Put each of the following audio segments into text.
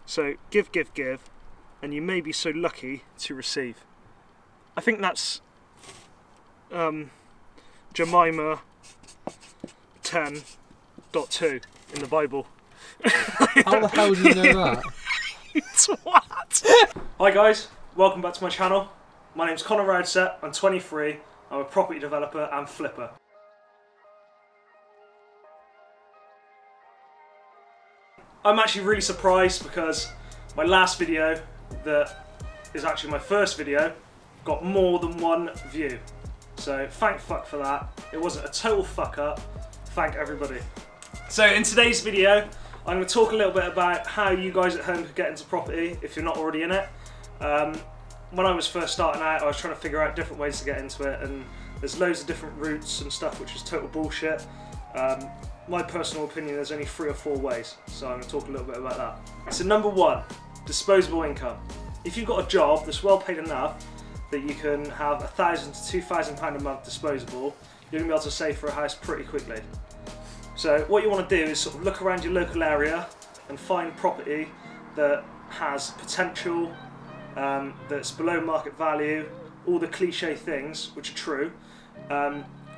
So give, give, give, and you may be so lucky to receive. I think that's Jemima 10.2 in the Bible. How the hell do you know that? What? Hi guys, welcome back to my channel. My name's Connor Roudset, I'm 23, I'm a property developer and flipper. I'm actually really surprised because my last video, that is actually my first video, got more than 1 view. So thank fuck for that. It wasn't a total fuck up. Thank everybody. So in today's video, I'm going to talk a little bit about how you guys at home could get into property if you're not already in it. When I was first starting out, I was trying to figure out different ways to get into it, and there's loads of different routes and stuff which is total bullshit. My personal opinion, there's only 3 or 4 ways, so I'm going to talk a little bit about that. So number 1, disposable income. If you've got a job that's well paid enough that you can have £1,000 to £2,000 a month disposable, you're going to be able to save for a house pretty quickly. So what you want to do is sort of look around your local area and find property that has potential, that's below market value, all the cliche things which are true,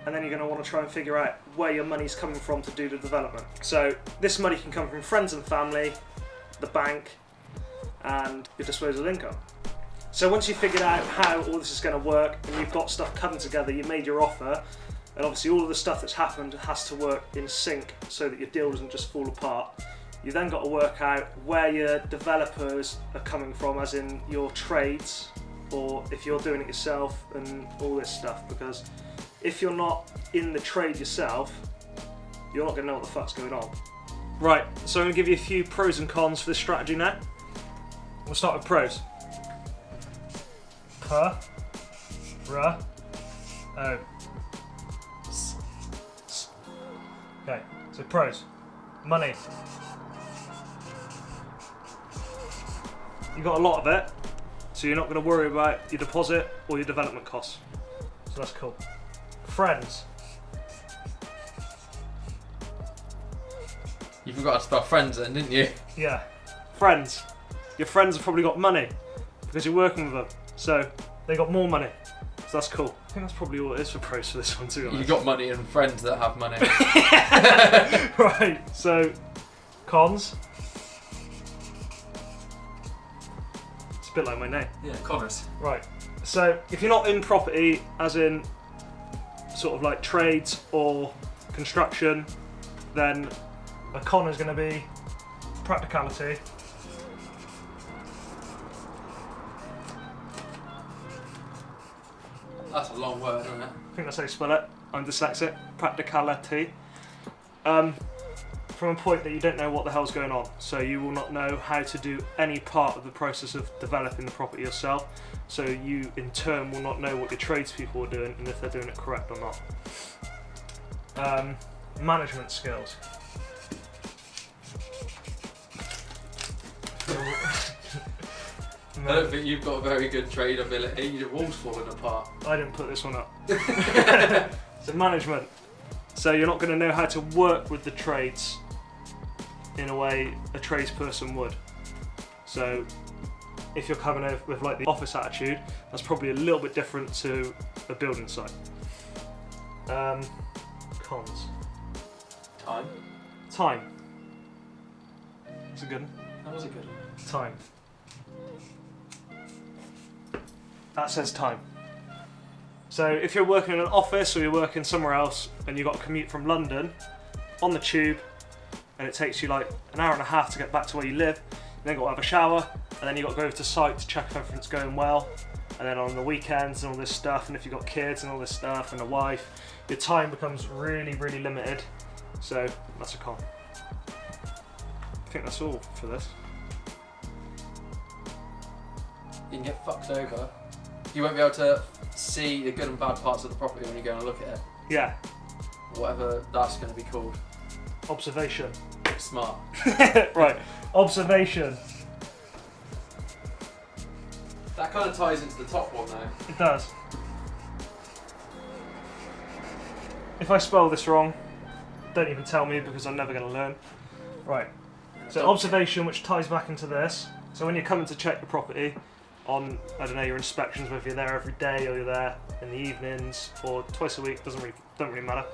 and then you're going to want to try and figure out where your money's coming from to do the development. So this money can come from friends and family, the bank, and your disposable income. So once you've figured out how all this is going to work and you've got stuff coming together, you made your offer, and obviously all of the stuff that's happened has to work in sync so that your deal doesn't just fall apart. You then got to work out where your developers are coming from, as in your trades, or if you're doing it yourself and all this stuff, because if you're not in the trade yourself, you're not going to know what the fuck's going on. Right, so I'm going to give you a few pros and cons for this strategy now. We'll start with pros. Okay, so pros. Money. You got a lot of it, so you're not going to worry about your deposit or your development costs. So that's cool. Friends. You forgot to spell friends then, didn't you? Yeah. Friends. Your friends have probably got money because you're working with them, so they got more money. So that's cool. I think that's probably all it is for pros for this one too. You got money and friends that have money. Right, so cons. It's a bit like my name. Yeah, Connors. Right, so if you're not in property, as in sort of like trades or construction, then a con is going to be practicality. That's a long word, isn't it? I think that's how you spell it. I'm dyslexic. Practicality. From a point that you don't know what the hell's going on. So you will not know how to do any part of the process of developing the property yourself. So you, in turn, will not know what your tradespeople are doing and if they're doing it correct or not. Management skills. I don't think you've got a very good trade ability. Your wall's falling apart. I didn't put this one up. So management. So you're not going to know how to work with the trades in a way a tradesperson would. So if you're coming over with like the office attitude, that's probably a little bit different to a building site. Cons. Time. That's a good one. That was a good one. Time. That says time. So if you're working in an office or you're working somewhere else and you've got to commute from London on the tube and it takes you like an hour and a half to get back to where you live, you then got to have a shower and then you've got to go over to site to check if everything's going well, and then on the weekends and all this stuff, and if you've got kids and all this stuff and a wife, your time becomes really, really limited. So that's a con. I think that's all for this. You can get fucked over. You won't be able to see the good and bad parts of the property when you go and look at it. Yeah. Whatever that's going to be called. Observation. Smart. Right. Observation. That kind of ties into the top one though. It does. If I spell this wrong, don't even tell me because I'm never going to learn. Right. So observation, which ties back into this. So when you're coming to check your property on, I don't know, your inspections, whether you're there every day or you're there in the evenings or twice a week, don't really matter.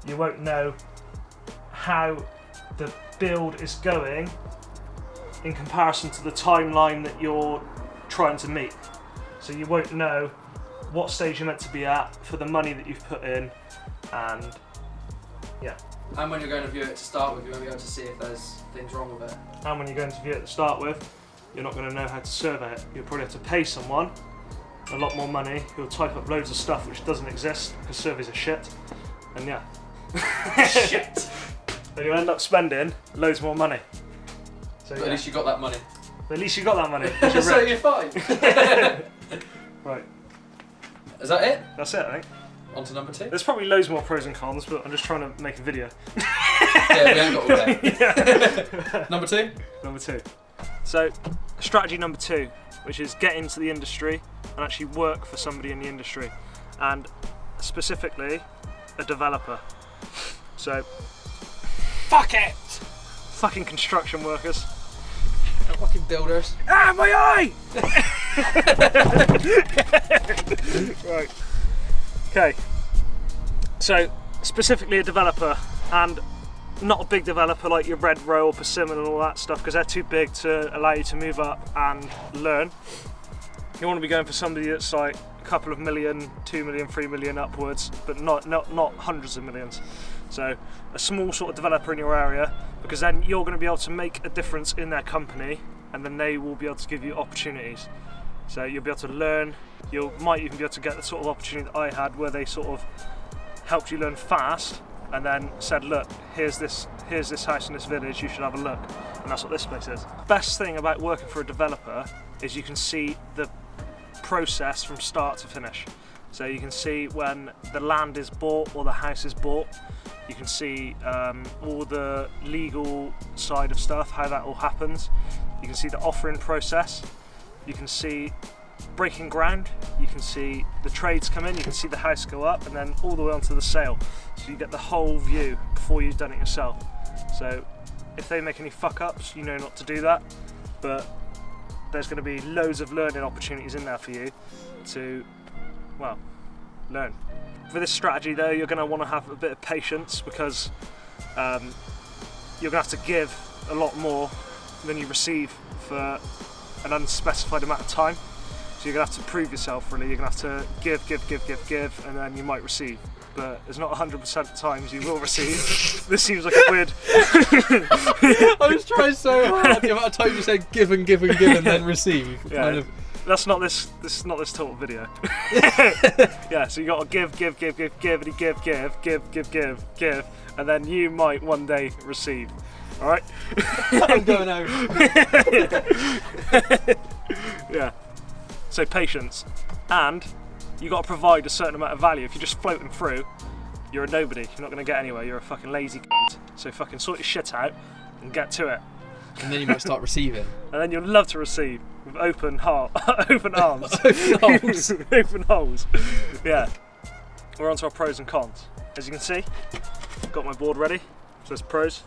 You won't know how the build is going in comparison to the timeline that you're trying to meet. So you won't know what stage you're meant to be at for the money that you've put in, and yeah. And when you're going to view it to start with, you won't be able to see if there's things wrong with it. And when you're going to view it to start with, you're not going to know how to survey it. You'll probably have to pay someone a lot more money who'll type up loads of stuff which doesn't exist because surveys are shit. And yeah. Shit! And you'll end up spending loads more money. So, but at least you got that money. But at least you got that money. 'Cause you're So rich. you're fine. Right. Is that it? That's it, I think. On to number 2. There's probably loads more pros and cons, but I'm just trying to make a video. Yeah, we haven't got all day. Yeah. Number 2? Number 2. So, strategy number 2, which is get into the industry and actually work for somebody in the industry, and specifically a developer. So, fuck it! Fucking construction workers. Fucking builders. Ah, my eye! Right. Okay. So, specifically a developer, and not a big developer like your Red Row or Persimmon and all that stuff, because they're too big to allow you to move up and learn. You want to be going for somebody that's like a couple of million, 2 million, 3 million upwards, but not hundreds of millions. So a small sort of developer in your area, because then you're going to be able to make a difference in their company, and then they will be able to give you opportunities. So you'll be able to learn. You might even be able to get the sort of opportunity that I had, where they sort of helped you learn fast, and then said, look, here's this house in this village, you should have a look. And that's what this place is. Best thing about working for a developer is you can see the process from start to finish. So you can see when the land is bought or the house is bought. You can see all the legal side of stuff, how that all happens. You can see the offering process. You can see breaking ground. You can see the trades come in. You can see the house go up, and then all the way onto the sale. So you get the whole view before you've done it yourself. So if they make any fuck ups, you know not to do that. But there's going to be loads of learning opportunities in there for you to, well, learn. For this strategy though, you're going to want to have a bit of patience, because you're going to have to give a lot more than you receive for an unspecified amount of time. So you're going to have to prove yourself, really. You're going to have to give, and then you might receive. But there's not 100% of times you will receive. This seems like a weird... I was trying so hard. The amount of times you said give and then receive. Yeah. Kind of. That's not this. This is not this total video. Yeah, so you got to give, give, and then you might one day receive. All right. I'm going home. Yeah. So patience, and you got to provide a certain amount of value. If you're just floating through, you're a nobody. You're not going to get anywhere. You're a fucking lazy cunt. So fucking sort your shit out and get to it. And then you might start receiving. And then you'll love to receive with open heart, open arms, Open holes. open holes. Yeah. We're on to our pros and cons. As you can see, I've got my board ready. So there's pros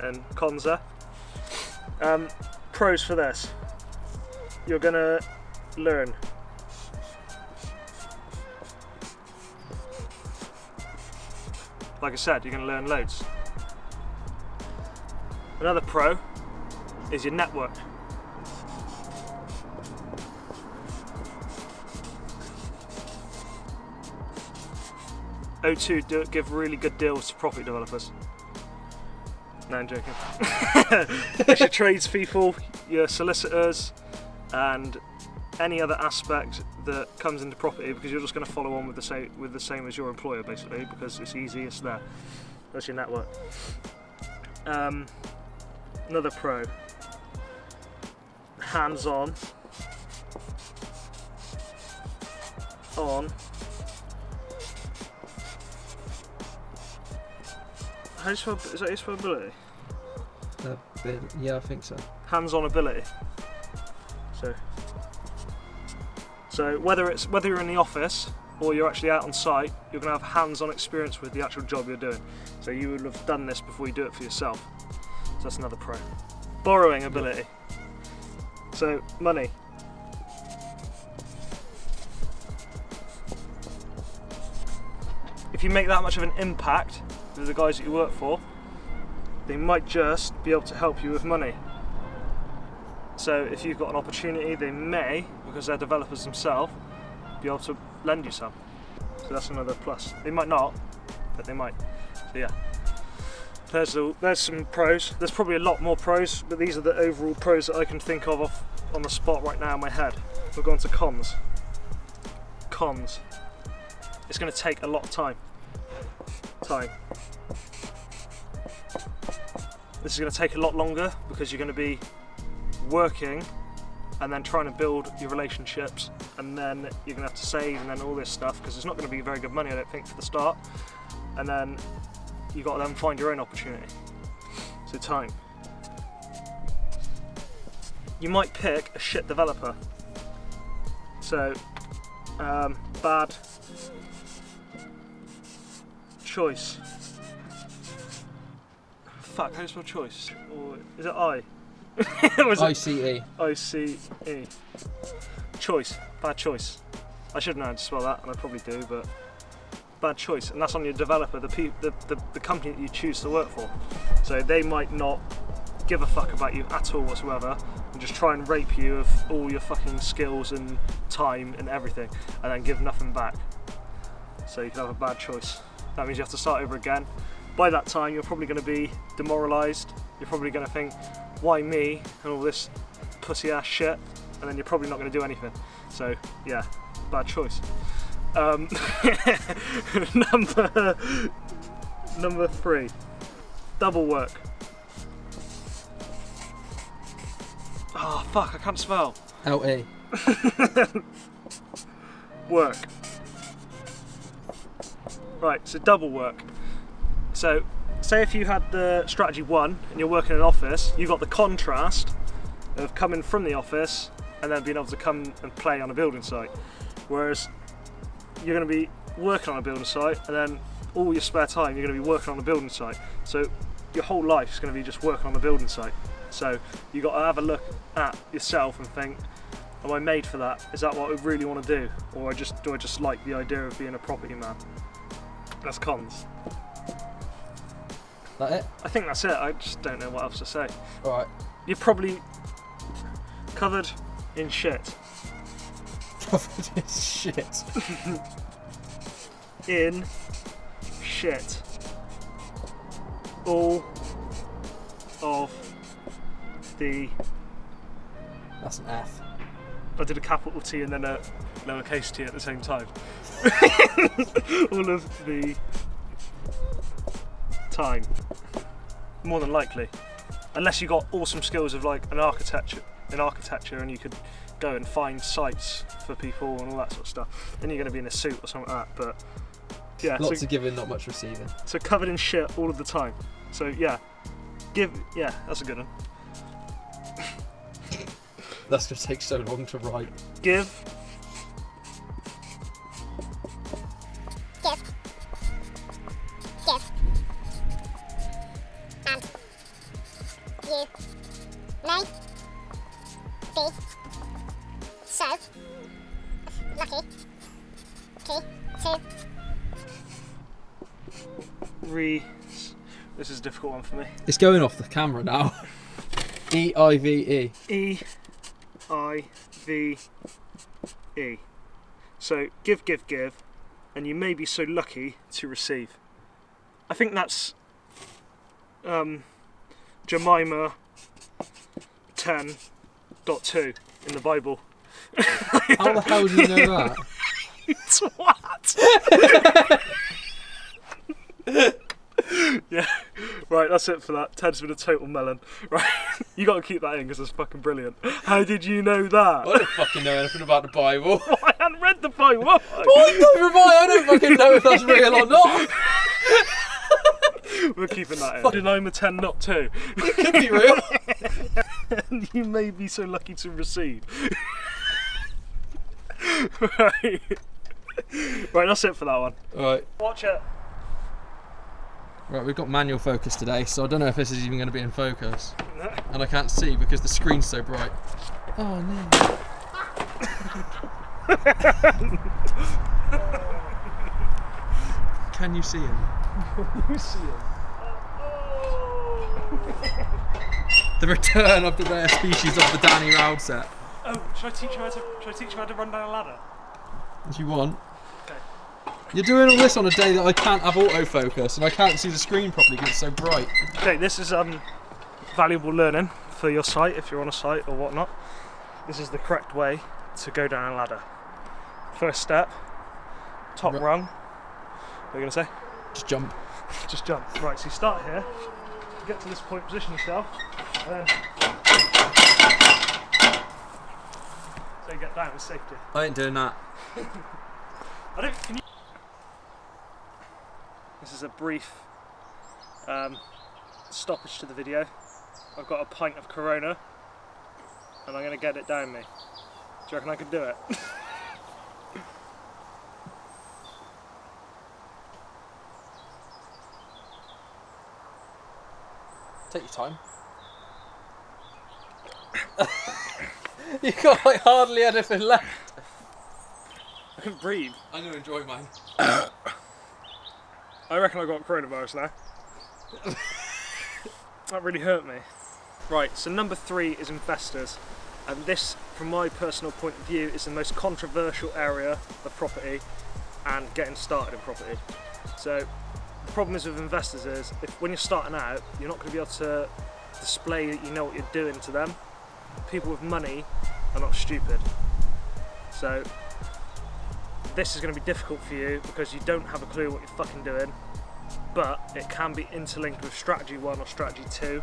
and cons there. Pros for this. You're gonna learn. Like I said, you're gonna learn loads. Another pro is your network. O2 give really good deals to property developers. No, I'm joking. It's your tradespeople, your solicitors, and any other aspect that comes into property, because you're just going to follow on with the same as your employer, basically, because it's easy, it's there. That's your network. Another pro. Hands-on. On. How do you spell, is that your spell ability? Yeah, I think so. Hands-on ability. So whether you're in the office or you're actually out on site, you're going to have hands-on experience with the actual job you're doing. So you will have done this before you do it for yourself. So that's another pro. Borrowing ability. So, money. If you make that much of an impact with the guys that you work for, they might just be able to help you with money. So if you've got an opportunity, they may, because they're developers themselves, be able to lend you some. So that's another plus. They might not, but they might. So yeah, there's some pros. There's probably a lot more pros, but these are the overall pros that I can think of off on the spot right now in my head. We'll go on to cons. Cons. It's going to take a lot of time. This is going to take a lot longer because you're going to be working and then trying to build your relationships, and then you're going to have to save and then all this stuff, because it's not going to be very good money, I don't think, for the start. And then you've got to then find your own opportunity. So time. You might pick a shit developer. So bad choice. Fuck, how do you spell choice? Or is it I? ICE. ICE. Choice. Bad choice. I should know how to spell that, and I probably do, but bad choice. And that's on your developer, the company that you choose to work for. So they might not give a fuck about you at all whatsoever, and just try and rape you of all your fucking skills and time and everything, and then give nothing back. So you can have a bad choice. That means you have to start over again. By that time, you're probably going to be demoralised. You're probably going to think, why me, and all this pussy ass shit, and then you're probably not going to do anything. So yeah, bad choice. Number 3, double work. Oh fuck, I can't spell. LA. Work. Right, so double work. So say if you had the strategy 1 and you're working in an office, you've got the contrast of coming from the office and then being able to come and play on a building site. Whereas you're going to be working on a building site, and then all your spare time you're going to be working on a building site. So your whole life is going to be just working on a building site. So you've got to have a look at yourself and think, am I made for that? Is that what I really want to do? Or do I just like the idea of being a property man? That's cons. That it? I think that's it. I just don't know what else to say. Alright. You're probably covered in shit. Covered in shit. In shit. All of the... That's an F. I did a capital T and then a lowercase t at the same time. All of the time. More than likely. Unless you got awesome skills of like an architecture and you could go and find sites for people and all that sort of stuff. Then you're going to be in a suit or something like that. But yeah, Lots of giving, not much receiving. So covered in shit all of the time. So yeah, that's a good one. That's going to take so long to write. Give. And you may be so lucky to This is a difficult one for me. It's going off the camera now. E-I-V-E. E-I-V-E. So give, and you may be so lucky to receive. I think that's Jemima 10.2 in the Bible. How the hell do you know that? Twat! Yeah, right, that's it for that. Ted's been a total melon. Right, you got to keep that in because it's fucking brilliant. How did you know that? I don't fucking know anything about the Bible. Oh, I hadn't read the Bible. I don't fucking know if that's real or not. We're keeping that in. Jemima 10 not 2. It could be real. And you may be so lucky to receive. Right, that's it for that one. Right. Watch it. Right, we've got manual focus today, so I don't know if this is even going to be in focus. And I can't see because the screen's so bright. Oh no. Can you see him? You see him? The return of the rare species of the Danny Round set. Oh, should I teach you how to run down a ladder? If you want. Okay. You're doing all this on a day that I can't have autofocus and I can't see the screen properly because it's so bright. Okay, this is valuable learning for your site if you're on a site or whatnot. This is the correct way to go down a ladder. First step, top rung. What are you going to say? Just jump. Just jump. Right, so you start here, get to this point, position yourself, and then so you get down with safety. I ain't doing that. Can you... This is a brief stoppage to the video. I've got a pint of Corona and I'm going to get it down me. Do you reckon I could do it? Take your time. You got like hardly anything left. I can breathe. I'm going to enjoy mine. I reckon I got coronavirus now. That really hurt me. Right, so number 3 is investors. And this, from my personal point of view, is the most controversial area of property and getting started in property. So the problem is with investors is, when you're starting out, you're not going to be able to display that you know what you're doing to them. People with money are not stupid. So this is going to be difficult for you because you don't have a clue what you're fucking doing, but it can be interlinked with strategy 1 or strategy 2.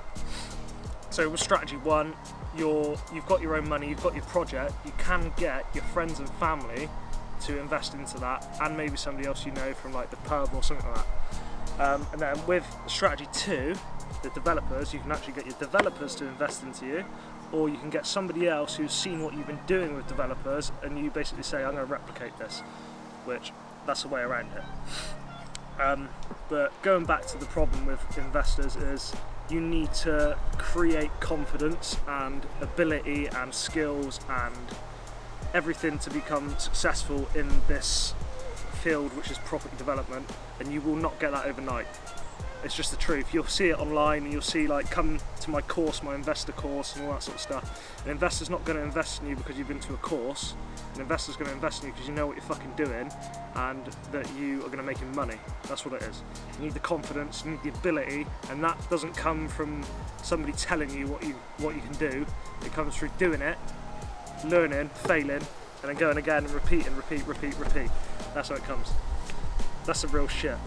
So with strategy 1, you've got your own money, you've got your project, you can get your friends and family to invest into that, and maybe somebody else you know from like the pub or something like that. And then with strategy 2, the developers, you can actually get your developers to invest into you, or you can get somebody else who's seen what you've been doing with developers and you basically say, I'm going to replicate this, which that's the way around it. But going back to the problem with investors is you need to create confidence and ability and skills and everything to become successful in this field, which is property development, and you will not get that overnight. It's just the truth. You'll see it online and you'll see like, come to my course, my investor course and all that sort of stuff. An investor's not going to invest in you because you've been to a course. An investor's going to invest in you because you know what you're fucking doing and that you are going to make him money. That's what it is. You need the confidence, you need the ability, and that doesn't come from somebody telling you what you can do. It comes through doing it, learning, failing, and then going again and repeat. That's how it comes. That's the real shit.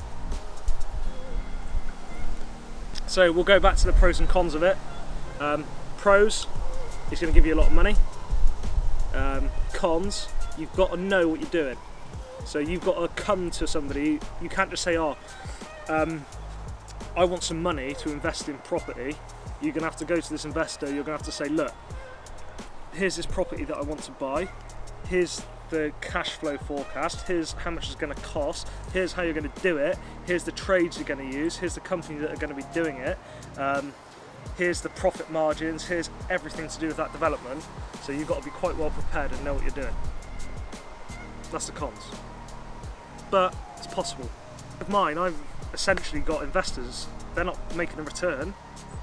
So we'll go back to the pros and cons of it. Pros, it's going to give you a lot of money. Cons, you've got to know what you're doing. So you've got to come to somebody. You can't just say, I want some money to invest in property. You're going to have to go to this investor. You're going to have to say, look, here's this property that I want to buy. Here's the cash flow forecast, here's how much it's going to cost, here's how you're going to do it, here's the trades you're going to use, here's the company that are going to be doing it, here's the profit margins, here's everything to do with that development. So you've got to be quite well prepared and know what you're doing. That's the cons. But it's possible. With mine, I've essentially got investors. They're not making a return,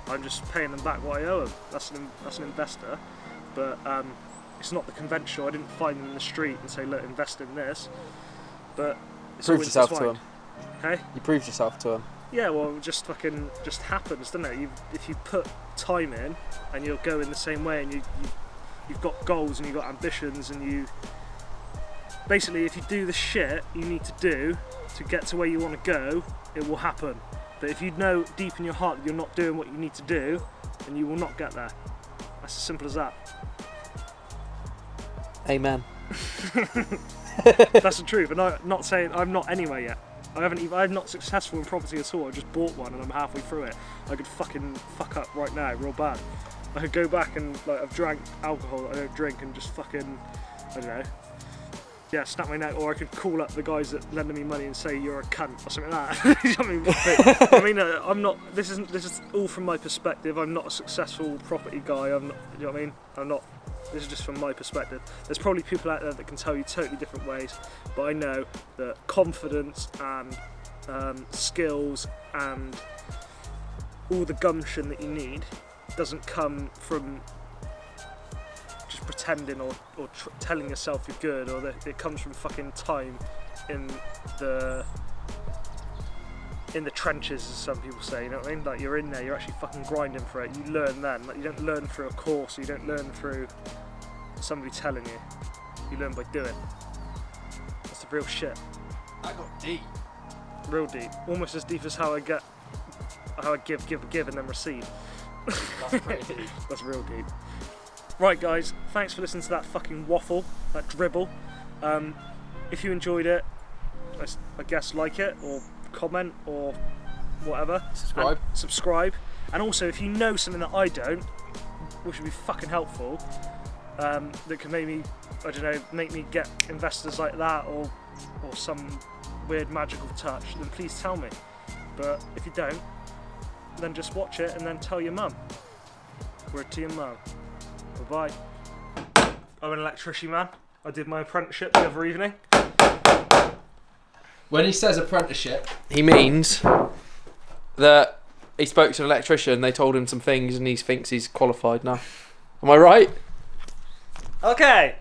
I'm just paying them back what I owe them. That's an investor. But it's not the conventional. I didn't find them in the street and say, look, invest in this. But it's Proved yourself to them. Hey? You proved yourself to them. Yeah, well, it just happens, doesn't it? If you put time in and you'll go in the same way, and you've got goals and you've got ambitions, and you basically, if you do the shit you need to do to get to where you want to go, it will happen. But if you know deep in your heart that you're not doing what you need to do, then you will not get there. That's as simple as that. Amen. That's the truth, and I'm not saying I'm not anywhere yet. I'm not successful in property at all. I just bought one and I'm halfway through it. I could fucking fuck up right now, real bad. I could go back and like I've drank alcohol that I don't drink and just fucking, I don't know, yeah, snap my neck, or I could call up the guys that lending me money and say you're a cunt or something like that. You know what I mean, I'm not. This is all from my perspective. I'm not a successful property guy. I'm not. You know what I mean? I'm not. This is just from my perspective. There's probably people out there that can tell you totally different ways, but I know that confidence and skills and all the gumption that you need doesn't come from just pretending or telling yourself you're good, or that it comes from fucking time in the trenches, as some people say. You know what I mean? Like, you're in there, you're actually fucking grinding for it. You learn then. Like, you don't learn through a course, or you don't learn through somebody telling you. You learn by doing. That's the real shit. That got deep. Real deep. Almost as deep as how I give and then receive. That's pretty deep. That's real deep. Right, guys, thanks for listening to that fucking waffle, that dribble. If you enjoyed it, I guess like it, or comment, or whatever. Subscribe. And also, if you know something that I don't, which would be fucking helpful, that can maybe, I don't know, make me get investors like that, or some weird magical touch, then please tell me. But if you don't, then just watch it and then tell your mum. Word to your mum. Bye-bye. I'm an electrician, man. I did my apprenticeship the other evening. When he says apprenticeship, he means that he spoke to an electrician, they told him some things, and he thinks he's qualified now. Am I right? Okay.